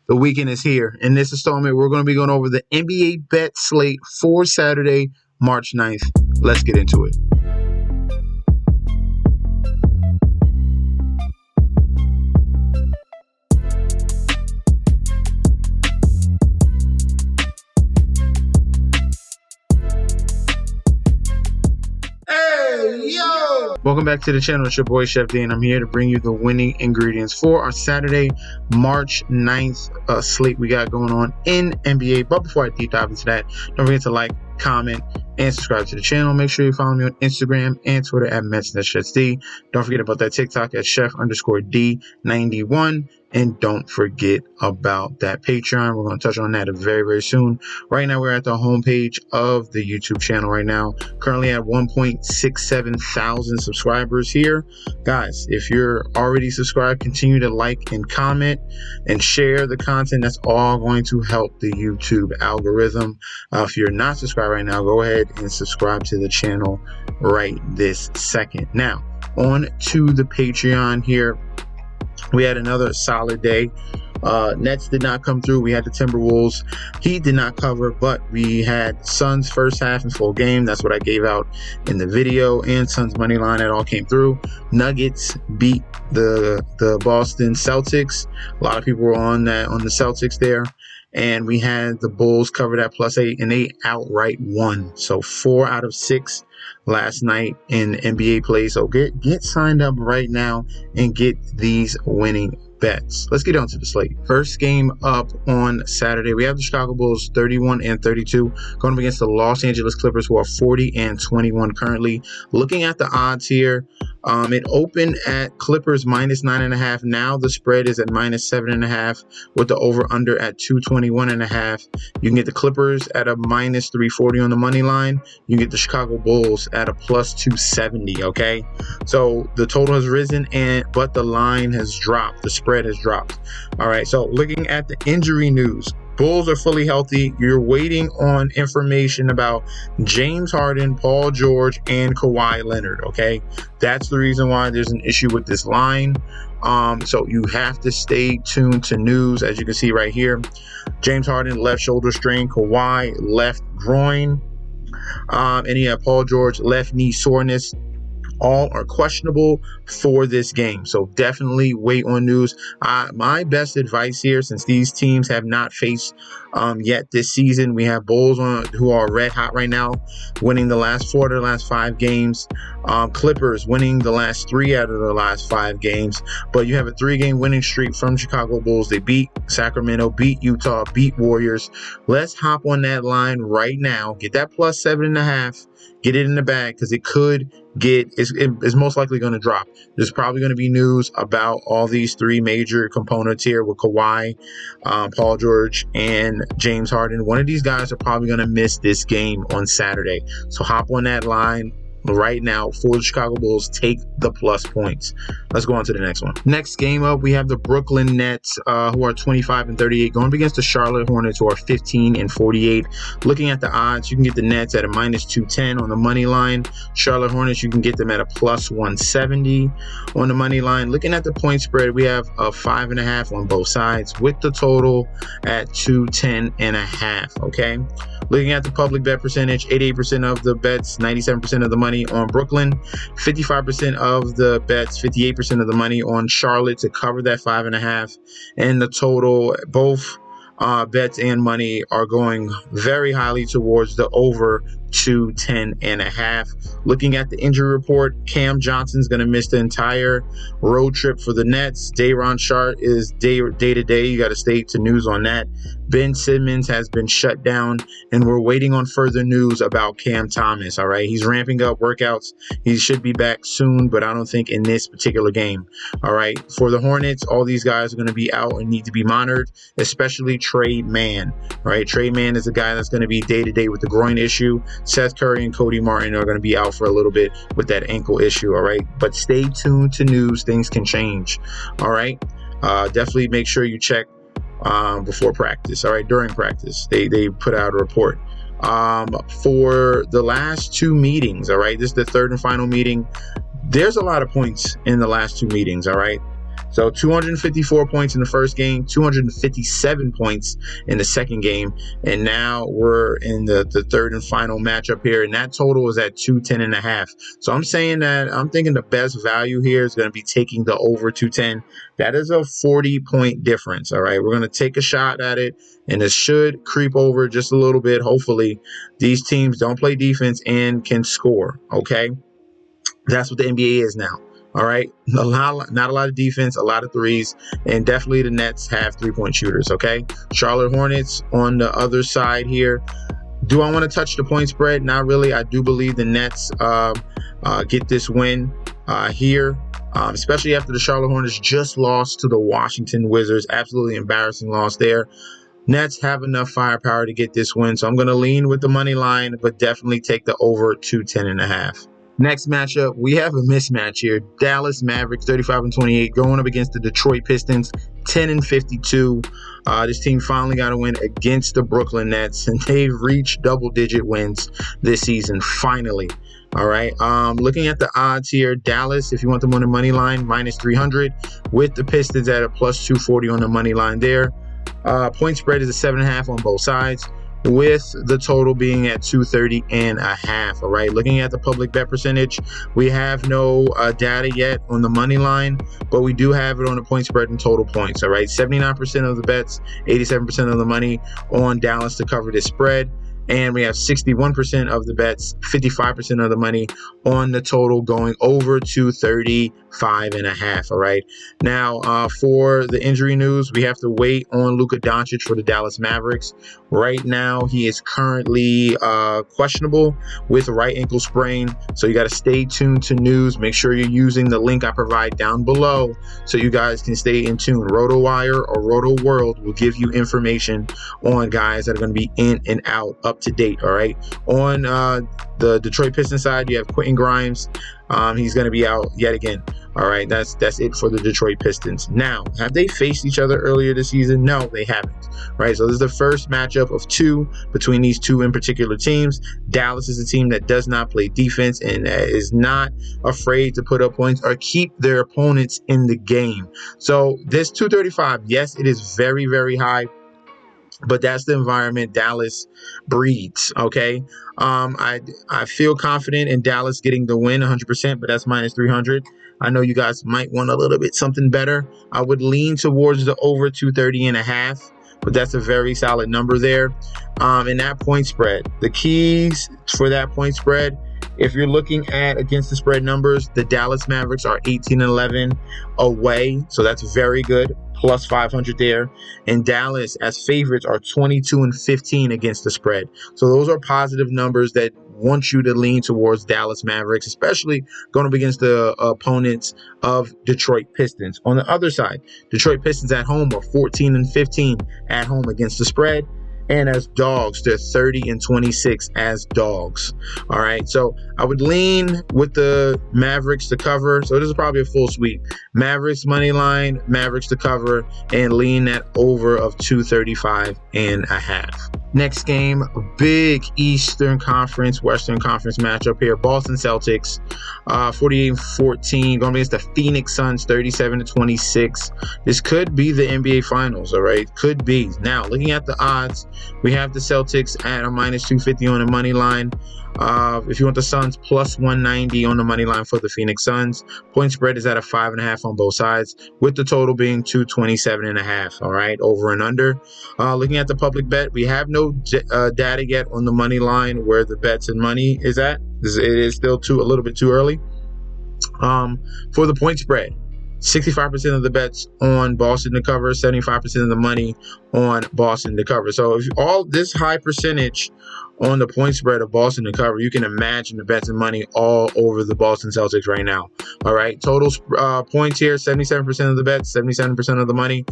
The weekend is here. In this installment, we're going to be going over the NBA bet slate for Saturday, March 9th. Let's get into it. Welcome back to the channel. It's your boy Chef D, and I'm here to bring you the winning ingredients for our Saturday, March 9th slate we got going on in NBA. But before I deep dive into that, don't forget to like, comment, and subscribe to the channel. Make sure you follow me on Instagram and Twitter at @ChefD. Don't forget about that TikTok at Chef_D91. And don't forget about that Patreon. We're going to touch on that very, very soon. Right now, we're at the homepage of the YouTube channel right now. Currently at 1.67 thousand subscribers here. Guys, if you're already subscribed, continue to like and comment and share the content. That's all going to help the YouTube algorithm. If you're not subscribed right now, go ahead and subscribe to the channel right this second. Now, on to the Patreon here. We had another solid day. Nets did not come through. We had the Timberwolves. Heat did not cover, but we had Suns first half and full game. That's what I gave out in the video. And Suns money line, that all came through. Nuggets beat the Boston Celtics. A lot of people were on the Celtics there. And we had the Bulls covered at +8, and they outright won. So 4 out of 6 last night in NBA play. So get signed up right now and get these winning bets. Let's get on to the slate. First game up on Saturday, we have the Chicago Bulls 31-32 going up against the Los Angeles Clippers, who are 40-21 currently. Looking at the odds here, it opened at Clippers -9.5. Now the spread is at -7.5 with the over-under at 221.5. You can get the Clippers at a -340 on the money line. You can get the Chicago Bulls at a +270. Okay, so the total has risen, but the line has dropped. The spread has dropped. All right, so looking at the injury news, Bulls are fully healthy. You're waiting on information about James Harden, Paul George, and Kawhi Leonard, okay? That's the reason why there's an issue with this line. So you have to stay tuned to news. As you can see right here, James Harden, left shoulder strain. Kawhi, left groin. And you have Paul George, left knee soreness. All are questionable for this game, so definitely wait on news. My best advice here, since these teams have not faced yet this season, we have Bulls who are red hot right now, winning the last 4 of their last 5 games. Clippers winning the last 3 out of their last 5 games. But you have a 3-game winning streak from Chicago Bulls. They beat Sacramento, beat Utah, beat Warriors. Let's hop on that line right now. Get that +7.5. Get it in the bag, because it could it's most likely going to drop. There's probably going to be news about all these 3 major components here with Kawhi, Paul George, and James Harden. One of these guys are probably going to miss this game on Saturday. So hop on that line right now for the Chicago Bulls. Take the plus points. Let's go on to the next one. Next game up, we have the Brooklyn Nets, who are 25-38, going up against the Charlotte Hornets, who are 15-48. Looking at the odds, you can get the Nets at a -210 on the money line. Charlotte Hornets, you can get them at a +170 on the money line. Looking at the point spread, we have a 5.5 on both sides, with the total at 210.5. Okay. Looking at the public bet percentage, 88% of the bets, 97% of the money on Brooklyn, 55% of the bets, 58% of the money on Charlotte to cover that 5.5, and the total, both bets and money are going very highly towards the over 210.5. Looking at the injury report, Cam Johnson's going to miss the entire road trip for the Nets. Day'Ron Sharpe is day to day. You got to stay to news on that. Ben Simmons has been shut down, and we're waiting on further news about Cam Thomas. All right, he's ramping up workouts. He should be back soon, but I don't think in this particular game. All right, for the Hornets, all these guys are going to be out and need to be monitored, especially Trey Mann. All right, Trey Mann is a guy that's going to be day to day with the groin issue. Seth Curry and Cody Martin are going to be out for a little bit with that ankle issue. All right, but stay tuned to news. Things can change. All right, definitely make sure you check before practice. All right, during practice, they put out a report for the last 2 meetings. All right, this is the third and final meeting. There's a lot of points in the last 2 meetings. All right, So 254 points in the first game, 257 points in the second game, and now we're in the third and final matchup here, and that total is at 210.5. So I'm thinking the best value here is going to be taking the over 210. That is a 40-point difference. All right, we're going to take a shot at it, and it should creep over just a little bit. Hopefully, these teams don't play defense and can score. Okay, that's what the NBA is now. All right, not a lot of defense, a lot of threes, and definitely the Nets have 3-point shooters. Okay, Charlotte Hornets on the other side here. Do I want to touch the point spread? Not really. I do believe the Nets get this win here, especially after the Charlotte Hornets just lost to the Washington Wizards. Absolutely embarrassing loss there. Nets have enough firepower to get this win, so I'm going to lean with the money line, but definitely take the over 210.5. Next matchup, we have a mismatch here. Dallas Mavericks 35-28 going up against the Detroit Pistons 10-52. This team finally got a win against the Brooklyn Nets, and they've reached double-digit wins this season finally. All right. Looking at the odds here, Dallas, if you want them on the money line, -300, with the Pistons at a +240 on the money line there. Point spread is a 7.5 on both sides, with the total being at 230.5. All right, looking at the public bet percentage, we have no data yet on the money line, but we do have it on the point spread and total points. All right, 79% of the bets, 87% of the money on Dallas to cover this spread. And we have 61% of the bets, 55% of the money on the total going over 235.5. All right. Now, for the injury news, we have to wait on Luka Doncic for the Dallas Mavericks. Right now, he is currently questionable with a right ankle sprain. So you got to stay tuned to news. Make sure you're using the link I provide down below so you guys can stay in tune. RotoWire or Roto World will give you information on guys that are going to be in and out up to date. All right. On the Detroit Pistons side, you have Quentin Grimes. He's going to be out yet again. All right. That's it for the Detroit Pistons. Now, have they faced each other earlier this season? No, they haven't. Right. So this is the first matchup of two between these two in particular teams. Dallas is a team that does not play defense and is not afraid to put up points or keep their opponents in the game. So this 235, yes, it is very, very high, but that's the environment Dallas breeds. Okay. I feel confident in Dallas getting the win 100%, but that's -300. I know you guys might want a little bit something better. I would lean towards the over 230.5, but that's a very solid number there. And that point spread, the keys for that point spread, if you're looking at against the spread numbers, the Dallas Mavericks are 18-11 away. So that's very good. +500 there. And Dallas as favorites are 22-15 against the spread. So those are positive numbers that want you to lean towards Dallas Mavericks, especially going up against the opponents of Detroit Pistons. On the other side, Detroit Pistons at home are 14-15 at home against the spread. And as dogs, they're 30-26 as dogs. All right. So I would lean with the Mavericks to cover. So this is probably a full sweep. Mavericks money line, Mavericks to cover, and lean that over of 235.5. Next game, big Eastern Conference, Western Conference matchup here. Boston Celtics, 48-14, going against the Phoenix Suns, 37-26. This could be the NBA Finals, all right? Could be. Now, looking at the odds, we have the Celtics at a -250 on the money line. If you want the Suns, +190 on the money line for the Phoenix Suns. Point spread is at a 5.5 on both sides, with the total being 227.5. All right, over and under. Looking at the public bet, we have no data yet on the money line where the bets and money is at. It is still a little bit too early. For the point spread, 65% of the bets on Boston to cover, 75% of the money on Boston to cover. So if all this high percentage on the point spread of Boston to cover, you can imagine the bets and money all over the Boston Celtics right now. All right, total points here, 77% of the bets, 77% of the money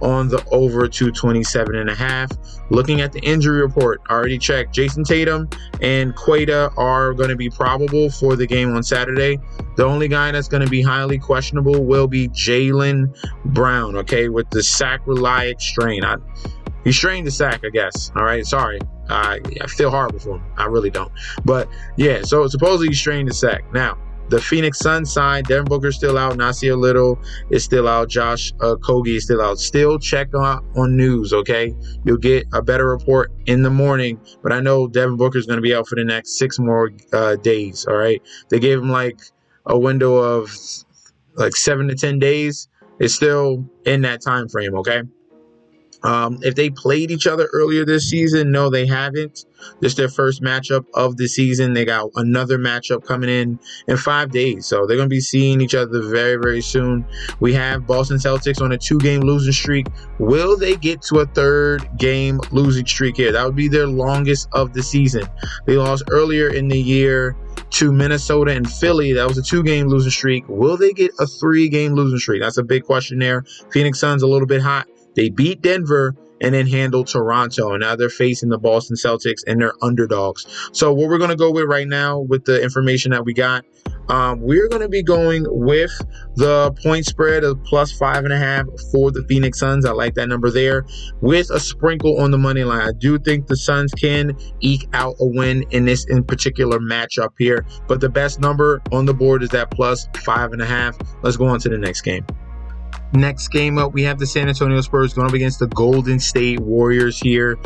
on the over 227.5. Looking at the injury report, already checked. Jason Tatum and Queta are going to be probable for the game on Saturday. The only guy that's going to be highly questionable will be Jaylen Brown, okay, with the sacroiliac strain. He strained the sack, I guess. All right, sorry. I feel horrible for him. I really don't. But yeah, so supposedly he strained the sack. Now, the Phoenix Suns side, Devin Booker's still out. Nasir Little is still out. Josh Okogie is still out. Still check on news, okay? You'll get a better report in the morning, but I know Devin Booker's going to be out for the next 6 more days, all right? They gave him like a window of like 7 to 10 days. It's still in that time frame, okay? If they played each other earlier this season, no, they haven't. This is their first matchup of the season. They got another matchup coming in 5 days. So they're going to be seeing each other very, very soon. We have Boston Celtics on a 2-game losing streak. Will they get to a 3rd game losing streak here? That would be their longest of the season. They lost earlier in the year to Minnesota and Philly. That was a 2-game losing streak. Will they get a 3-game losing streak? That's a big question there. Phoenix Suns a little bit hot. They beat Denver and then handled Toronto. And now they're facing the Boston Celtics and they're underdogs. So what we're going to go with right now with the information that we got, we're going to be going with the point spread of plus 5.5 for the Phoenix Suns. I like that number there with a sprinkle on the money line. I do think the Suns can eke out a win in this in particular matchup here. But the best number on the board is that plus 5.5. Let's go on to the next game. Next game up, we have the San Antonio Spurs going up against the Golden State Warriors here.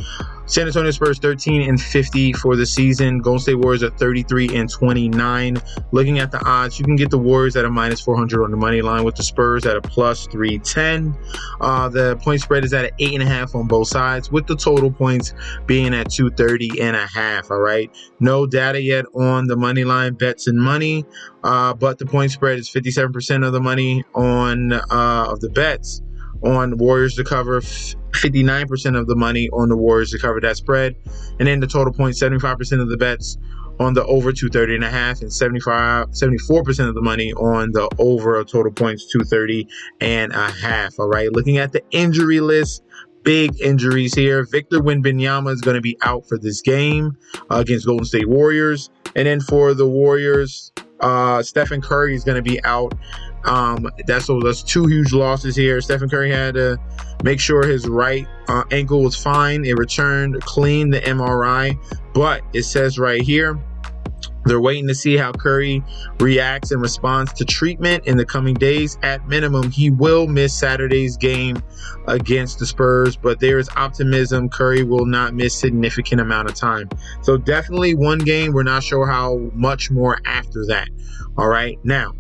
San Antonio Spurs 13-50 for the season. Golden State Warriors are 33-29. Looking at the odds, you can get the Warriors at a minus 400 on the money line with the Spurs at a plus 310. The point spread is at 8.5 on both sides with the total points being at 230.5. All right. No data yet on the money line bets and money, but the point spread is 57% of the money on of the bets on Warriors to cover, 59% of the money on the Warriors to cover that spread. And then the total points, 75% of the bets on the over 230.5 and 74% of the money on the over total points 230.5. All right. Looking at the injury list, big injuries here. Victor Wembanyama is going to be out for this game against Golden State Warriors. And then for the Warriors, Stephen Curry is going to be out. That's 2 huge losses here. Stephen Curry had to make sure his right ankle was fine. It returned clean, the MRI, but it says right here they're waiting to see how Curry reacts and responds to treatment in the coming days. At minimum, he will miss Saturday's game against the Spurs, but there is optimism Curry will not miss significant amount of time. So definitely one game. We're not sure how much more after that. All right. Now,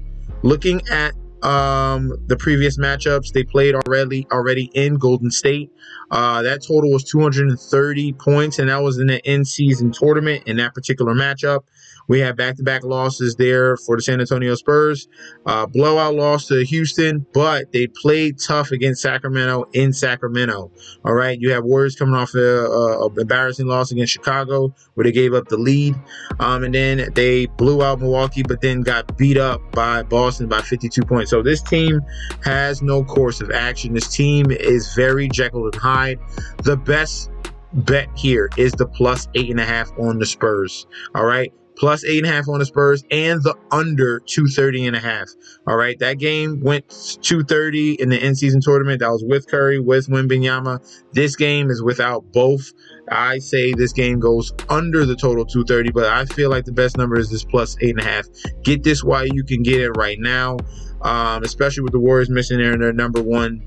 looking at the previous matchups they played already in Golden State, that total was 230 points, and that was in the in-season tournament in that particular matchup. We had back-to-back losses there for the San Antonio Spurs. Blowout loss to Houston, but they played tough against Sacramento in Sacramento. All right, you have Warriors coming off an embarrassing loss against Chicago where they gave up the lead. And then they blew out Milwaukee, but then got beat up by Boston by 52 points. So this team has no course of action. This team is very Jekyll and Hyde. The best bet here is the plus 8.5 on the Spurs. All right. Plus 8.5 on the Spurs and the under 230.5. All right. That game went 230 in the in-season tournament. That was with Curry, with Wembanyama. This game is without both. I say this game goes under the total 230, but I feel like the best number is this plus 8.5. Get this while you can get it right now. Especially with the Warriors missing their number one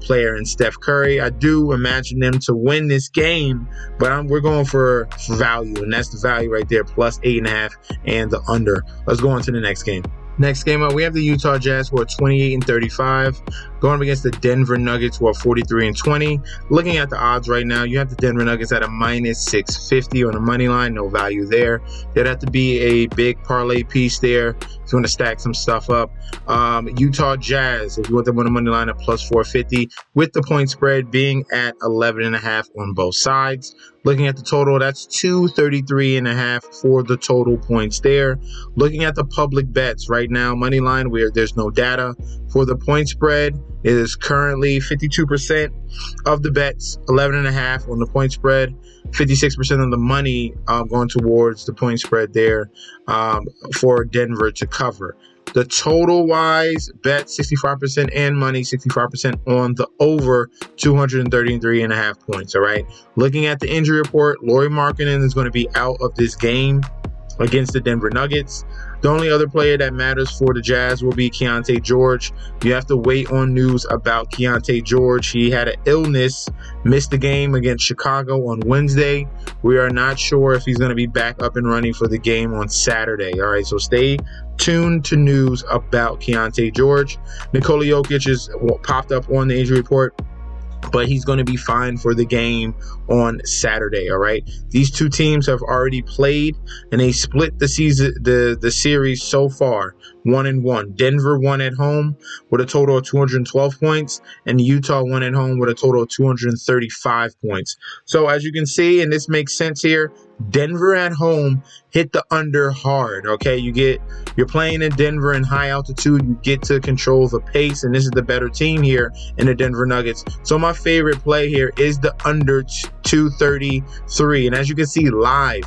player in Steph Curry. I do imagine them to win this game, but we're going for value, and that's the value right there, plus 8.5 and the under. Let's go on to the next game. Next game up, we have the Utah Jazz, who are 28-35, going up against the Denver Nuggets, who are 43-20. Looking at the odds right now, you have the Denver Nuggets at a minus 650 on the money line. No value there. There'd have to be a big parlay piece there if you want to stack some stuff up. Utah Jazz, if you want them on the money line, at plus 450, with the point spread being at 11.5 on both sides. Looking at the total, that's 233.5 for the total points there. Looking at the public bets right now, money line, where there's no data for the point spread, it is currently 52% of the bets, 11.5 on the point spread, 56% of the money going towards the point spread there for Denver to cover. The total wise bet 65% and money 65% on the over 233.5 points. All right. Looking at the injury report, Lauri Markkanen is going to be out of this game against the Denver Nuggets. The only other player that matters for the Jazz will be Keontae George. You have to wait on news about Keontae George. He had an illness, missed the game against Chicago on Wednesday. We are not sure if he's going to be back up and running for the game on Saturday. All right, so stay tuned to news about Keontae George. Nikola Jokic is popped up on the injury report, but he's going to be fine for the game on Saturday. All right. These two teams have already played, and they split the season, the series so far 1-1. Denver won at home with a total of 212 points, and Utah won at home with a total of 235 points. So as you can see, and this makes sense here, Denver at home hit the under hard. Okay, you're playing in Denver in high altitude. You get to control the pace, and this is the better team here in the Denver Nuggets. So my favorite play here is the under 233, and as you can see live,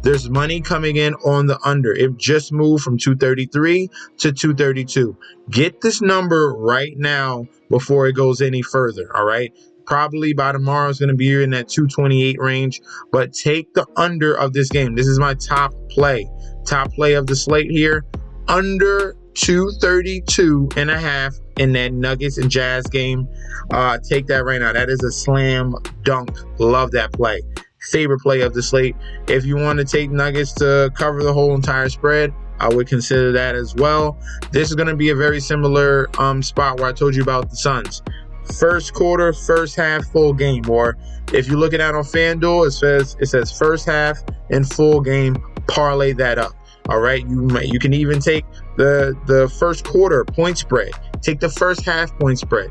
there's money coming in on the under. It just moved from 233 to 232. Get this number right now before it goes any further. All right. Probably by tomorrow it's going to be in that 228 range, but take the under of this game. This is my top play of the slate here. Under 232.5 in that Nuggets and Jazz game. Take that right now. That is a slam dunk. Love that play. Favorite play of the slate. If you want to take Nuggets to cover the whole entire spread, I would consider that as well. This is going to be a very similar spot where I told you about the Suns. First quarter, first half, full game. Or if you look at that on FanDuel, it says first half and full game. Parlay that up. All right. You can even take the first quarter point spread. Take the first half point spread.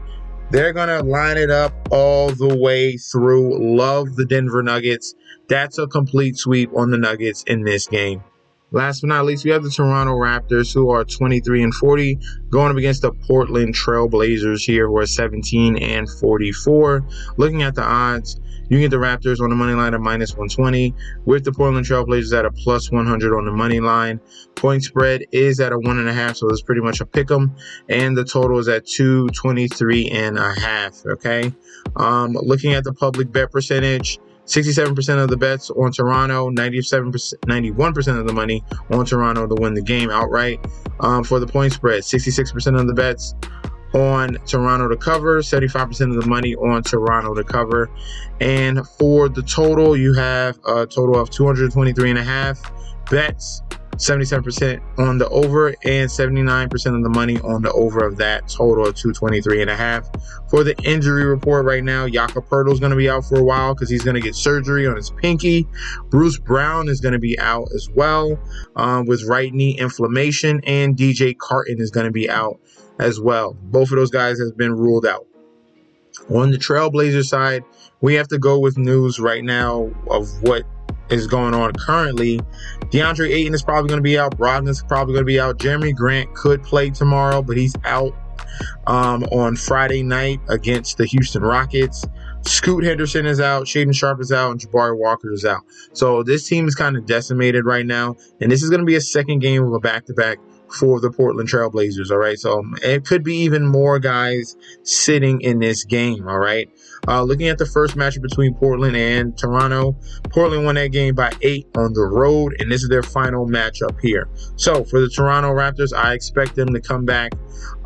They're going to line it up all the way through. Love the Denver Nuggets. That's a complete sweep on the Nuggets in this game. Last but not least, we have the Toronto Raptors, who are 23-40, going up against the Portland Trail Blazers here, who are 17-44. Looking at the odds, you get the Raptors on the money line at -120, with the Portland Trail Blazers at a +100 on the money line. Point spread is at a 1.5, so it's pretty much a pick 'em, and the total is at 223.5. Okay, looking at the public bet percentage. 67% of the bets on Toronto, 91% of the money on Toronto to win the game outright. For the point spread, 66% of the bets on Toronto to cover, 75% of the money on Toronto to cover. And for the total, you have a total of 223.5 bets, 77% on the over, and 79% of the money on the over of that total of 223.5. For the injury report right now, Jakob Poeltl is going to be out for a while because he's going to get surgery on his pinky. Bruce Brown is going to be out as well with right knee inflammation, and DJ Carton is going to be out as well. Both of those guys have been ruled out. On the Trailblazer side, we have to go with news right now of what is going on currently. DeAndre Ayton is probably going to be out. Brogdon's probably going to be out. Jeremy Grant could play tomorrow, but he's out on Friday night against the Houston Rockets. Scoot Henderson is out. Shaedon Sharpe is out. And Jabari Walker is out. So this team is kind of decimated right now. And this is going to be a second game of a back-to-back for the Portland Trail Blazers. All right. So it could be even more guys sitting in this game. All right. Looking at the first matchup between Portland and Toronto, Portland won that game by 8 on the road, and this is their final matchup here. So for the Toronto Raptors, I expect them to come back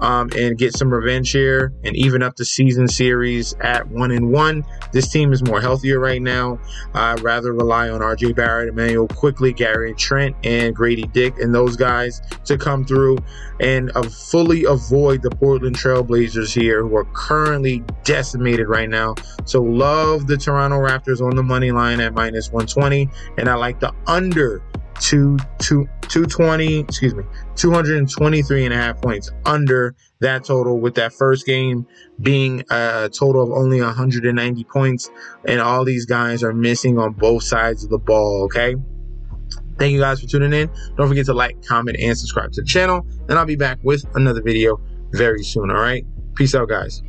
and get some revenge here and even up the season series at 1-1. This team is more healthier right now. I'd rather rely on RJ Barrett, Emmanuel Quickley, Gary Trent, and Grady Dick and those guys to come through and fully avoid the Portland Trail Blazers here, who are currently decimated right now. So love the Toronto Raptors on the money line at -120, and I like the under 223.5 points under that total, with that first game being a total of only 190 points, and all these guys are missing on both sides of the ball. Okay. Thank you guys for tuning in. Don't forget to like, comment, and subscribe to the channel. And I'll be back with another video very soon. All right. Peace out, guys.